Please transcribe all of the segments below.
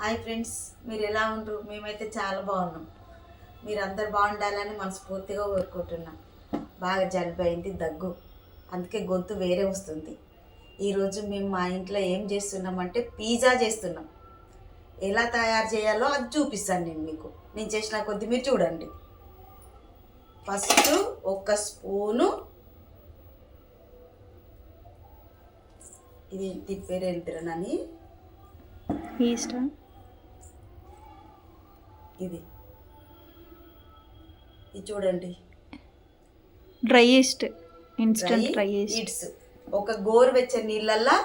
Hi friends, మీరు ఎలా ఉండరు? మేమైతే చాలా బాగున్నాం. మీరందరు బాగుండాలని మనస్ఫూర్తిగా కోరుకుంటున్నాం. బాగా జలుబు అయింది, దగ్గు, అందుకే గొంతు వేరే వస్తుంది. ఈరోజు మేము మా ఇంట్లో ఏం చేస్తున్నామంటే పిజ్జా చేస్తున్నాం. ఎలా తయారు చేయాలో అది చూపిస్తాను నేను మీకు. నేను చేసిన కొద్ది మీరు చూడండి. ఫస్ట్ ఒక స్పూను, ఇది పేరు ఏంటిరనని ఈస్ట్ ఇది చూడండి, dry east, instant dry eats. ఒక గోరువెచ్చని నీళ్ళల్లో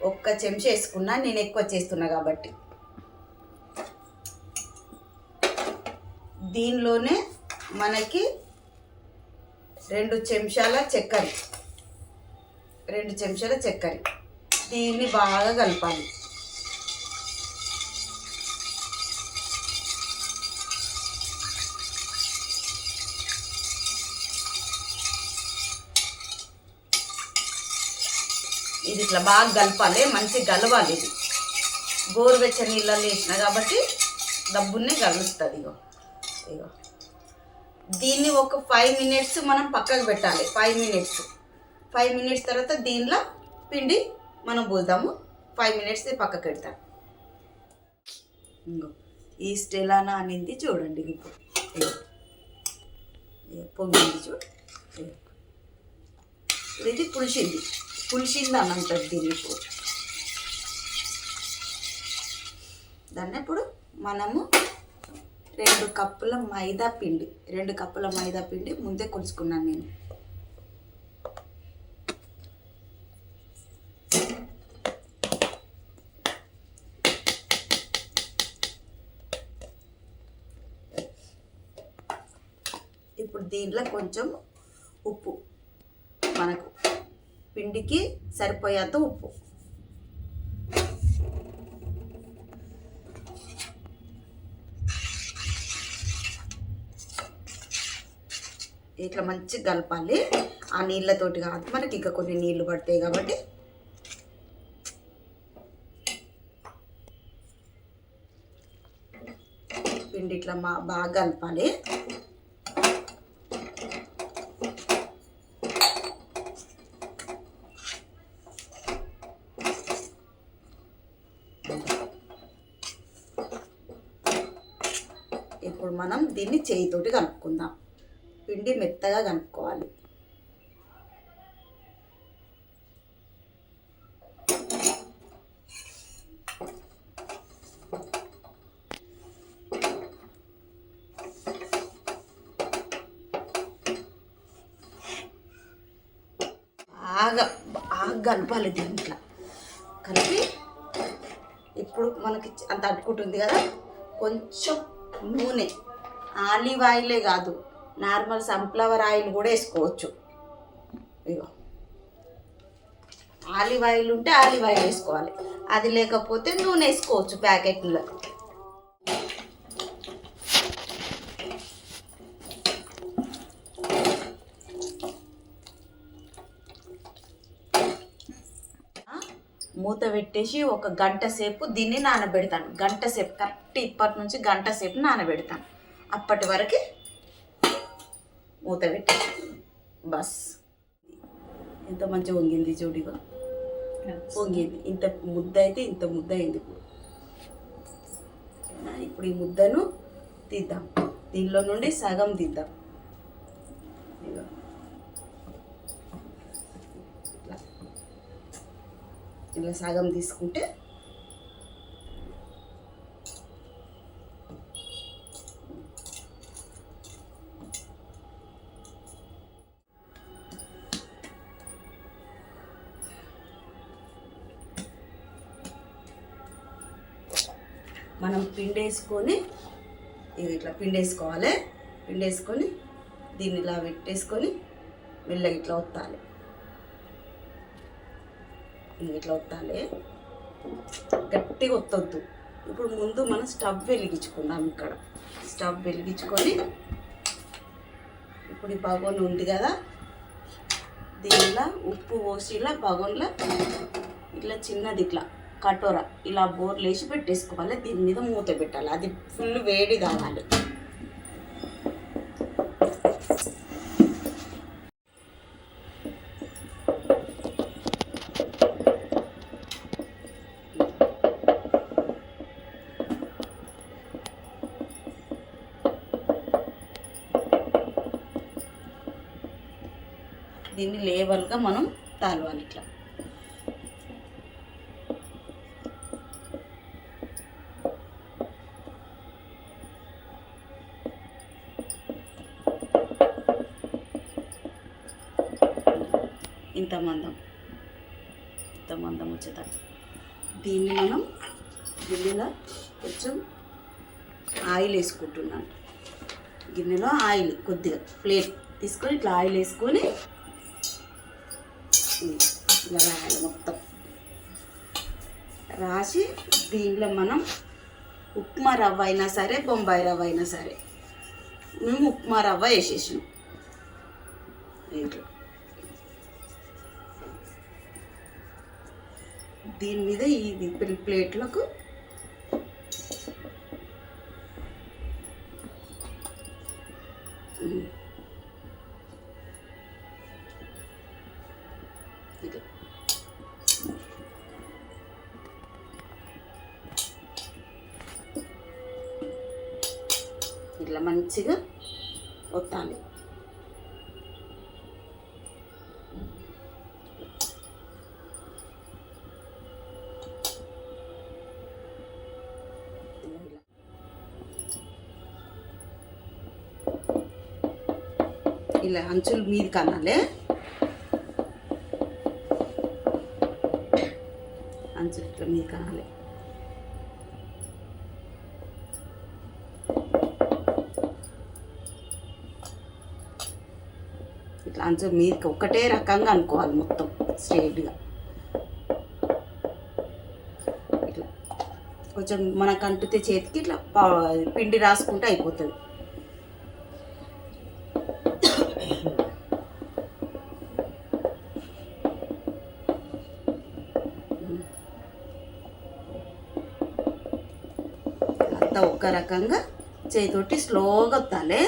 ఒక్క చెంచా వేసుకున్నా, నేను ఎక్కువ చేస్తున్నా కాబట్టి. దీనిలోనే మనకి 2 చెంచాల చక్కెర, 2 చెంచాల చక్కెర. దీన్ని బాగా కలపాలి. ఇది ఇట్లా బాగా కలపాలి, మంచిగా కలవాలి. ఇది గోరువెచ్చని నీళ్ళల్లో వేసిన కాబట్టి డబ్బున్నే కలుస్తుంది. ఇగో దీన్ని ఒక 5 మినిట్స్ మనం పక్కకు పెట్టాలి. 5 మినిట్స్ తర్వాత దీనిలో పిండి మనం పోద్దాము. 5 మినిట్స్ పక్కకు పెడతాం. ఇంకో ఈస్ట్ ఎలా నానింది చూడండి. ఇప్పుడు పొంగింది చూడు. ఇది పులిసింది అని అంటారు దీన్ని. ఇప్పుడు దాన్ని ఇప్పుడు మనము 2 కప్పుల మైదా పిండి ముందే కొలుసుకున్నాను నేను. ఇప్పుడు దీంట్లో కొంచెం ఉప్పు, మనకు పిండికి సరిపోయేంత ఉప్పు. ఇట్లా మంచిగా కలపాలి. ఆ నీళ్ళతోటి కాదు, మనకి ఇంకా కొన్ని నీళ్ళు పడతాయి కాబట్టి. పిండి ఇట్లా బాగా కలపాలి. ఇప్పుడు మనం దీన్ని చేయితోటి కలుపుకుందాం. పిండి మెత్తగా కలుపుకోవాలి. బాగా కలపాలి. దీంట్లో కలిపి ఇప్పుడు మనకి అంత అట్టుకుంటుంది కదా, కొంచెం నూనె, ఆలివ్ ఆయిలే కాదు, నార్మల్ సన్ఫ్లవర్ ఆయిల్ కూడా వేసుకోవచ్చు. ఇగో ఆలివ్ ఆయిల్ ఉంటే ఆలివ్ ఆయిల్ వేసుకోవాలి, అది లేకపోతే నూనె వేసుకోవచ్చు ప్యాకెట్లో. మూత పెట్టేసి ఒక గంట సేపు దీన్ని నానబెడతాను. గంట సేపు కరెక్ట్ ఇప్పటి నుంచి గంట సేపు నానబెడతాను. అప్పటి వరకు మూత పెట్టి బస్. ఎంత మంచిగా వంగింది చూడిగా, వంగింది. ఇంత ముద్ద అయితే ఇంత ముద్ద అయింది. ఇప్పుడు ఈ ముద్దను తీద్దాం. దీనిలో నుండి సగం తీద్దాం. ఇలా సగం తీసుకుంటే మనం పిండేసుకొని ఇట్లా పిండేసుకోవాలి. పిండేసుకొని దీన్ని ఇలా పెట్టేసుకొని మెల్లగా ఇట్లా ఒత్తాలి. ఇట్లా ఒత్తాలి, గట్టిగా ఒత్తొద్దు. ఇప్పుడు ముందు మనం స్టవ్ వెలిగించుకుందాం. ఇక్కడ స్టవ్ వెలిగించుకొని ఇప్పుడు ఈ బగోన్ ఉంది కదా, దీనిలో ఉప్పు పోసి ఇలా బగోన్లో ఇట్లా చిన్నది ఇట్లా కటోర ఇలా బోర్లు వేసి పెట్టేసుకోవాలి. దీని మీద మూత పెట్టాలి. అది ఫుల్ వేడి కావాలి. దీన్ని లేవల్గా మనం తాలవాలి ఇట్లా. ఇంత మందం వచ్చేటట్టు దీన్ని మనం గిన్నెలో కొంచెం ఆయిల్ వేసుకుంటున్నాను. గిన్నెలో ఆయిల్ కొద్దిగా ప్లేట్ తీసుకొని ఇట్లా ఆయిల్ వేసుకొని ఇలా రాయాలి. మొత్తం రాసి దీంట్లో మనం ఉప్మా రవ్వ అయినా సరే బొంబాయి రవ్వ అయినా సరే, మేము ఉప్మా రవ్వ వేసేసాం దీంట్లో. దీని మీద ఇది ప్లేట్లకు ఇట్లా మంచిగా ఒత్తాలి. ఇలా అంచులు మీది కనాలి. అంచులు ఇట్లా మీది కనాలి. ఇట్లా అంచులు మీదకి ఒకటే రకంగా అనుకోవాలి. మొత్తం స్ట్రైట్గా ఇట్లా కొంచెం మనకు అంటితే చేతికి ఇట్లా పిండి రాసుకుంటే అయిపోతుంది. అంతా ఒక్క రకంగా చేతితోటి స్లోగా వత్తాలి.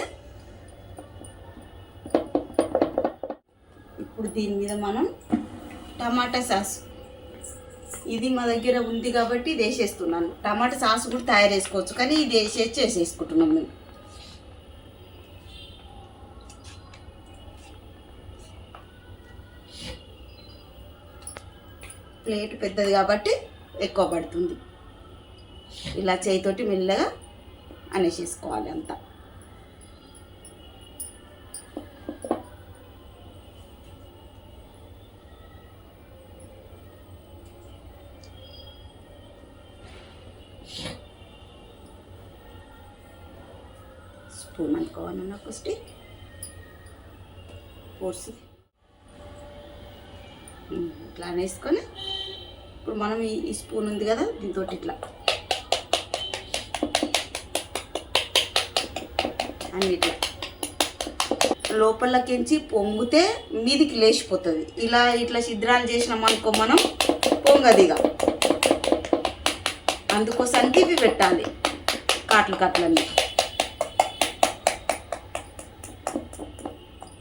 ఇప్పుడు దీని మీద మనం టమాటా సాస్, ఇది మా దగ్గర ఉంది కాబట్టి ఇది వేసేస్తున్నాను. టమాటా సాస్ కూడా తయారు చేసుకోవచ్చు, కానీ ఇది చేసేసుకుంటున్నాం మేము. ప్లేట్ పెద్దది కాబట్టి ఎక్కువ పడుతుంది. ఇలా చేయితోటి మెల్లగా అనేసేసుకోవాలి అంతా. స్పూన్ అనుకోవాలన్నా ఫస్ట్ పోసి ఇట్లా అనేసుకొని ఇప్పుడు మనం ఈ స్పూన్ ఉంది కదా, దీంతో ఇట్లా అన్నిట్లా లోపలకించి పొంగితే మీదికి లేచిపోతుంది. ఇలా ఇట్లా ఛిద్రాలు చేసినాం అనుకో మనం పొంగదిగా. అందుకోసానికి ఇవి పెట్టాలి కాట్లన్నీ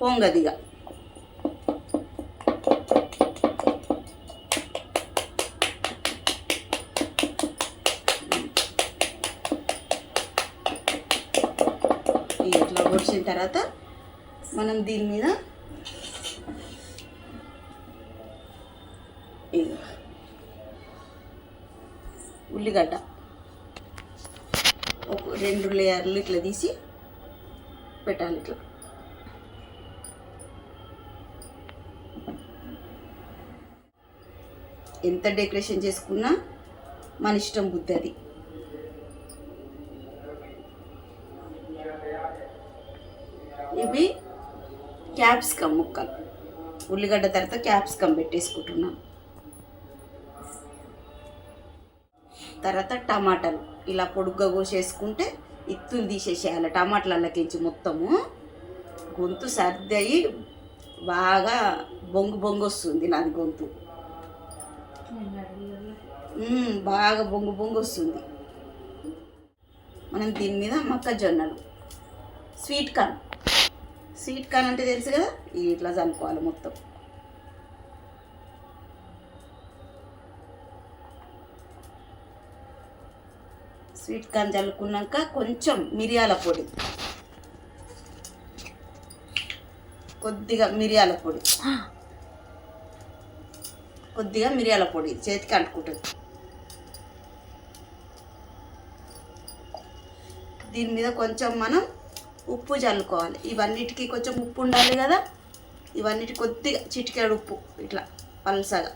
పొంగదిగా. ఇట్లా పొడిచిన తర్వాత మనం దీని మీద ఉల్లిగడ్డ ఒక 2 లేయర్లు ఇట్లా తీసి పెట్టాలి. ఇట్లా ఎంత డెకరేషన్ చేసుకున్నా మన ఇష్టం బుద్ధి అది. ఇవి క్యాప్సికమ్ ముక్కలు, ఉల్లిగడ్డ తర్వాత క్యాప్సికమ్ పెట్టేసుకుంటున్నాం. తర్వాత టమాటాలు ఇలా పొడుగ్గా కోసేసుకుంటే ఇత్తులు తీసేసేయాలి. టమాటాలకించి మొత్తము గొంతు సర్ది అయ్యి బాగా బొంగు వస్తుంది నాది గొంతు. బాగా బొంగు బొంగు వస్తుంది. మనం దీని మీద మొక్కజొన్నలు, స్వీట్ కార్న్ అంటే తెలుసు కదా, ఇట్లా చల్లుకోవాలి మొత్తం. స్వీట్ కార్న్ చల్లుకున్నాక కొంచెం మిరియాల పొడి, కొద్దిగా మిరియాల పొడి చేతికి అంటుకుంటుంది. దీని మీద కొంచెం మనం ఉప్పు చల్లుకోవాలి. ఇవన్నిటికీ కొంచెం ఉప్పు ఉండాలి కదా, ఇవన్నిటి కొద్దిగా చిటికెడు ఉప్పు ఇట్లా పల్సగా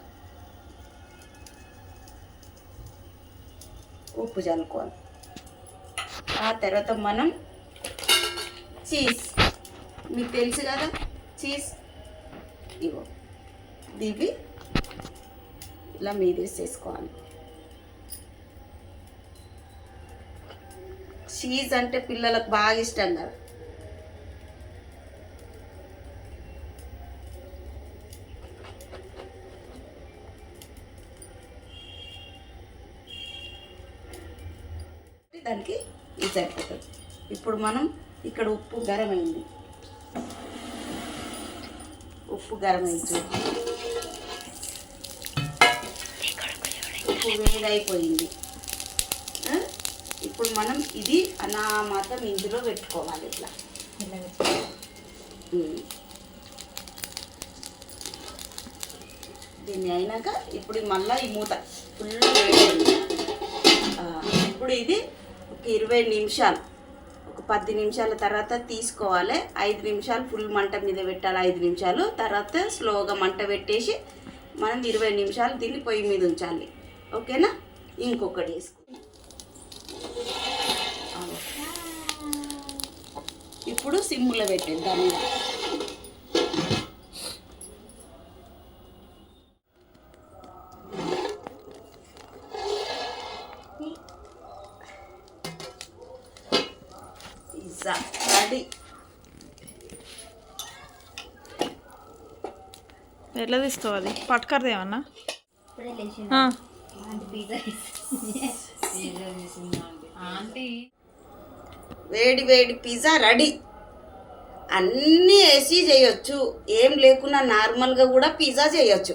ఉప్పు చల్లుకోవాలి. ఆ తర్వాత మనం చీజ్, మీకు తెలుసు కదా చీజ్, ఇగో దీవి ఇలా మీదేసేసుకోవాలి. చీజ్ అంటే పిల్లలకు బాగా ఇష్టం కదా. దానికి ఇది సరిపోతుంది. ఇప్పుడు మనం ఇక్కడ ఉప్పు గరం అయింది ఉప్పు వేడైపోయింది. ఇప్పుడు మనం ఇది అనామాతం ఇందులో పెట్టుకోవాలి ఇట్లా. దీన్ని అయినాక ఇప్పుడు మళ్ళీ ఈ మూత ఫుల్ వేడైంది. ఇప్పుడు ఇది ఒక 20 నిమిషాలు, ఒక 10 నిమిషాల తర్వాత తీసుకోవాలి. 5 నిమిషాలు ఫుల్ మంట మీద పెట్టాలి. 5 నిమిషాలు తర్వాత స్లోగా మంట పెట్టేసి మనం 20 నిమిషాలు దీన్ని పొయ్యి మీద ఉంచాలి. ఓకేనా? ఇంకొకటి వేసుకో. ఇప్పుడు సిమ్ములో పెట్టేద్దాం. Pizza ready. ఎట్లా తీసుకోవాలి? పట్టుకరది ఏమన్నా? వేడి వేడి పిజ్జా రెడీ. అన్నీ వేసి చేయొచ్చు, ఏం లేకున్నా నార్మల్గా కూడా పిజ్జా చేయొచ్చు.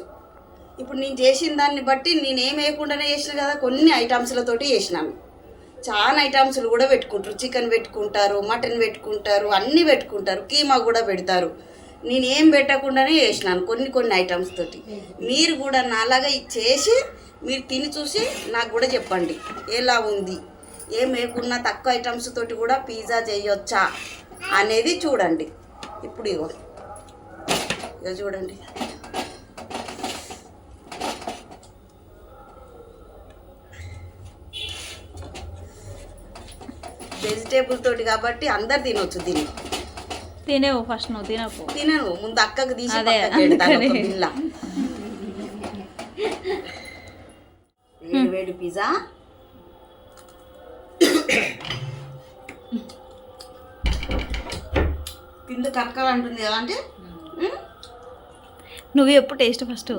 ఇప్పుడు నేను చేసిన దాన్ని బట్టి నేనేం వేయకుండానే చేసిన కదా, కొన్ని ఐటమ్స్లతోటి చేసినాను. చాలా ఐటమ్స్లు కూడా పెట్టుకుంటారు. చికెన్ పెట్టుకుంటారు, మటన్ పెట్టుకుంటారు, అన్నీ పెట్టుకుంటారు, కీమా కూడా పెడతారు. నేనేం పెట్టకుండానే చేసినాను కొన్ని ఐటమ్స్ తోటి. మీరు కూడా నాలాగా చేసి మీరు తిని చూసి నాకు కూడా చెప్పండి ఎలా ఉంది. ఏం లేకున్నా తక్కువ ఐటమ్స్ తోటి కూడా పిజ్జా చేయొచ్చా అనేది చూడండి. ఇప్పుడు ఇగో చూడండి, వెజిటేబుల్ తోటి కాబట్టి అందరు తినొచ్చు. తినేవు ఫస్ట్, నువ్వు తినను ముందు అక్కకు తీసి బిల్ల. వేడి పిజ్జా కింద కక్కలు అంటుంది కదా, అంటే నువ్వు ఎప్పుడు టేస్ట్ ఫస్ట్.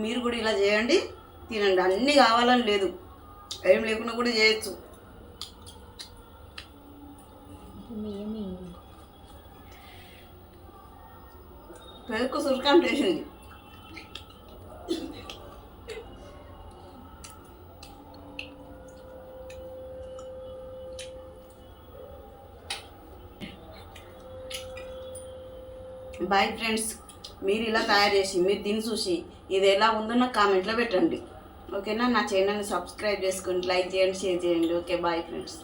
మీరు కూడా ఇలా చేయండి, తినండి. అన్నీ కావాలని లేదు, ఏం లేకుండా కూడా చేయొచ్చు. పెరుగు సురకాంత వేసింది. బాయ్ ఫ్రెండ్స్, మీరు ఇలా తయారు చేసి మీరు తిని చూసి ఇది ఎలా ఉందో నాకు కామెంట్లో పెట్టండి. ఓకేనా? నా ఛానల్ని సబ్స్క్రైబ్ చేసుకోండి, లైక్ చేయండి, షేర్ చేయండి. Okay, bye friends.